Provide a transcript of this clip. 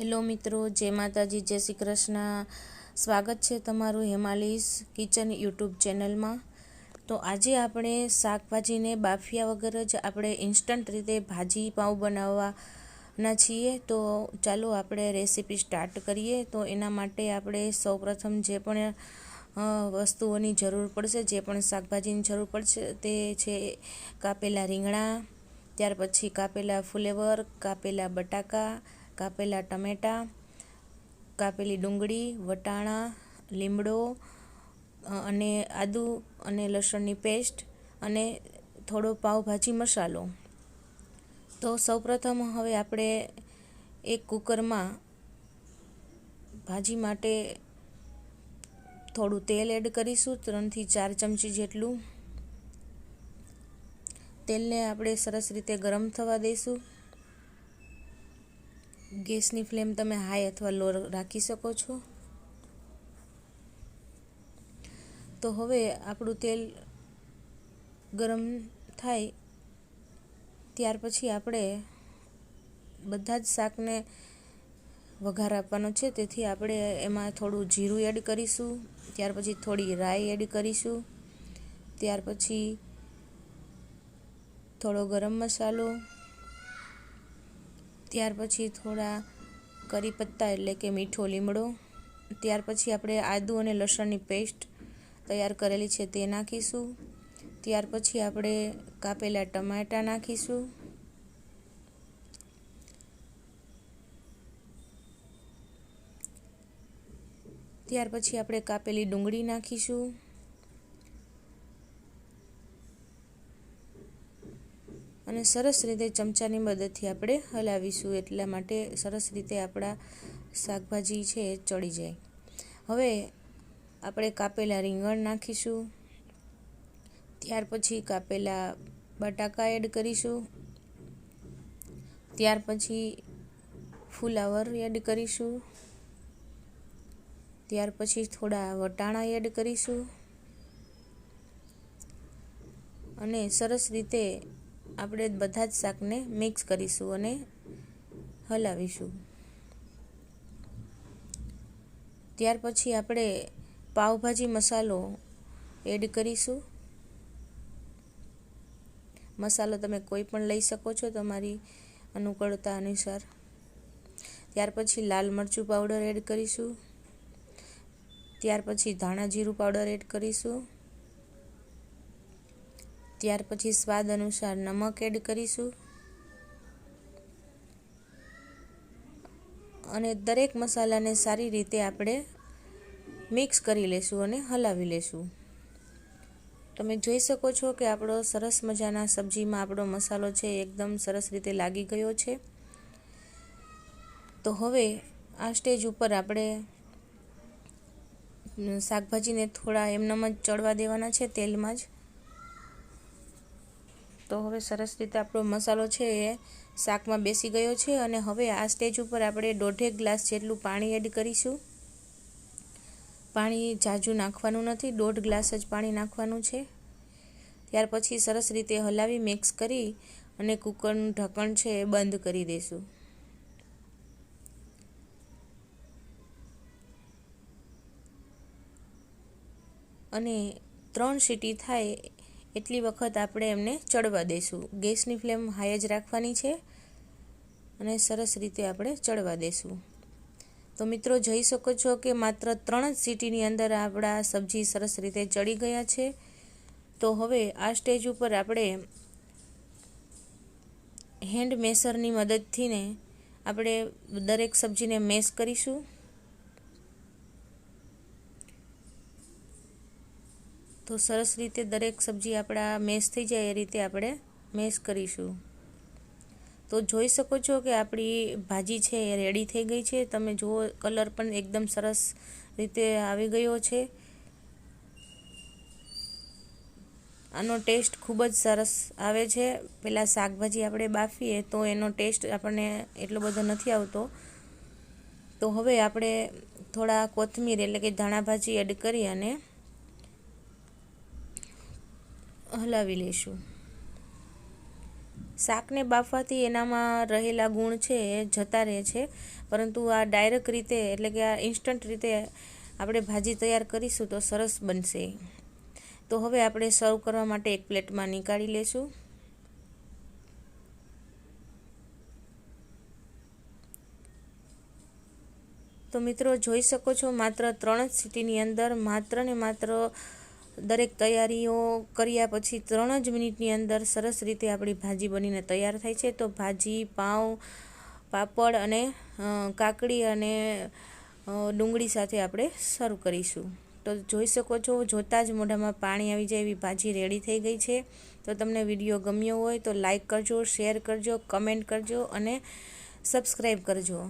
Hello મિત્રો, જય માતાજી, જય શ્રી કૃષ્ણ। સ્વાગત છે તમારું હેમાલીસ કિચન યુટ્યુબ ચેનલમાં। તો આજે આપણે શાકભાજીને બાફ્યા વગર જ આપણે ઇન્સ્ટન્ટ રીતે ભાજી પાઉં બનાવવાના છીએ। તો ચાલો આપણે રેસીપી સ્ટાર્ટ કરીએ। તો એના માટે આપણે સૌપ્રથમ જે પણ વસ્તુઓની જરૂર પડશે, જે પણ શાકભાજીની જરૂર પડશે તે છે કાપેલા રીંગણા, ત્યાર પછી કાપેલા ફુલેવર, કાપેલા બટાકા, કાપેલા ટમેટા, કાપેલી ડુંગળી, વટાણા, લીમડો અને આદુ અને લસણની પેસ્ટ અને થોડો પાવભાજી મસાલો। તો સૌપ્રથમ હવે આપણે એક કુકરમાં ભાજી માટે થોડું તેલ એડ કરીશું, 3 થી 4 ચમચી જેટલું। તેલને આપણે સરસ રીતે ગરમ થવા દઈશું। ગેસની ફ્લેમ તમે હાઈ અથવા લો રાખી શકો છો। તો હવે આપણું તેલ ગરમ થાય ત્યાર પછી આપણે બધા જ શાકને વઘાર આપવાનો છે, તેથી આપણે એમાં થોડું જીરું એડ કરીશું, ત્યાર પછી થોડી રાઈ એડ કરીશું, ત્યાર પછી થોડો ગરમ મસાલો, ત્યાર પછી થોડા કરી પત્તા એટલે કે મીઠો લીમડો, ત્યાર પછી આપણે આદુ અને લસણની પેસ્ટ તૈયાર કરેલી છે તે નાખીશું, ત્યાર પછી આપણે કાપેલા ટમાટા નાખીશું, ત્યાર પછી આપણે કાપેલી ડુંગળી નાખીશું, અને સરસ રીતે ચમચાની મદદથી આપણે હલાવીશું, એટલા માટે સરસ રીતે આપણા શાકભાજી છે એ ચડી જાય। હવે આપણે કાપેલા રીંગણ નાખીશું, ત્યાર પછી કાપેલા બટાકા એડ કરીશું, ત્યાર પછી ફુલાવર એડ કરીશું, ત્યાર પછી થોડા વટાણા એડ કરીશું અને સરસ રીતે આપણે બધા જ શાકને મિક્સ કરીશું અને હલાવીશું। ત્યાર પછી આપણે પાવભાજી મસાલો એડ કરીશું। મસાલો તમે કોઈ પણ લઈ શકો છો તમારી અનુકૂળતા અનુસાર। ત્યાર પછી લાલ મરચું પાવડર એડ કરીશું, ત્યાર પછી ધાણા જીરું પાવડર એડ કરીશું, ત્યાર પછી સ્વાદ અનુસાર નમક એડ કરીશું અને દરેક મસાલાને સારી રીતે આપણે મિક્સ કરી લેશું અને હલાવી લેશું। તમે જોઈ શકો છો કે આપણો સરસ મજાના સબ્જીમાં આપણો મસાલો છે એકદમ સરસ રીતે લાગી ગયો છે। તો હવે આ સ્ટેજ ઉપર આપણે શાકભાજીને થોડા એમનેમ જ ચડવા દેવાના છે તેલમાં જ। તો હવે સરસ રીતે આપણો મસાલો છે એ શાકમાં બેસી ગયો છે અને હવે આ સ્ટેજ ઉપર આપણે 1.5 ગ્લાસ જેટલું પાણી એડ કરીશું। પાણી ઝાઝું નાખવાનું નથી, 1.5 ગ્લાસ જ પાણી નાખવાનું છે। ત્યાર પછી સરસ રીતે હલાવી મિક્સ કરી અને કુકરનું ઢક્કણ છે એ બંધ કરી દઈશું। અને 3 સીટી થાય એટલી વખત આપણે એમને ચડવા દઈશું। ગેસની ફ્લેમ હાઈ જ રાખવાની છે અને સરસ રીતે આપણે ચડવા દઈશું। તો મિત્રો જોઈ શકો છો કે માત્ર 3 જ સીટીની અંદર આપણા સબ્જી સરસ રીતે ચડી ગયા છે। તો હવે આ સ્ટેજ ઉપર આપણે હેન્ડ મેસરની મદદથી આપણે દરેક સબ્જીને મેશ કરીશું। તો સરસ રીતે દરેક સબ્જી આપણા મેશ થઈ જાય એ રીતે આપણે મેશ કરીશું। તો જોઈ શકો છો કે આપણી ભાજી છે એ રેડી થઈ ગઈ છે। તમે જુઓ કલર પણ એકદમ સરસ રીતે આવી ગયો છે। આનો ટેસ્ટ ખૂબ જ સરસ આવે છે। પહેલાં શાકભાજી આપણે બાફીએ તો એનો ટેસ્ટ આપણને એટલો બધો નથી આવતો। તો હવે આપણે થોડા કોથમીર એટલે કે ધાણા ભાજી એડ કરી અને હલાવી લઈશું। શાકને બાફવાથી એનામાં રહેલા ગુણ છે એ જતા રહે છે, પરંતુ આ ડાયરેક્ટ રીતે એટલે કે આ ઇન્સ્ટન્ટ રીતે આપણે ભાજી તૈયાર કરીશું તો સરસ બનશે. તો હવે આપણે સર્વ કરવા માટે એક પ્લેટમાં નીકાળી લેશું. તો મિત્રો જોઈ શકો છો, માત્ર 3 જ સીટીની અંદર માત્ર ને માત્ર દરેક તૈયારીઓ કર્યા પછી 3 જ મિનિટની અંદર સરસ રીતે આપણી ભાજી બનીને તૈયાર થાય છે. તો ભાજી, પાઉં, પાપડ અને કાકડી અને ડુંગળી સાથે આપણે સર્વ કરીશું. તો જોઈ શકો છો, જોતાં જ મોઢામાં પાણી આવી જાય એવી ભાજી રેડી થઈ ગઈ છે. તો તમને વિડીયો ગમ્યો હોય તો લાઈક કરજો, શેર કરજો, કમેન્ટ કરજો અને સબસ્ક્રાઈબ કરજો.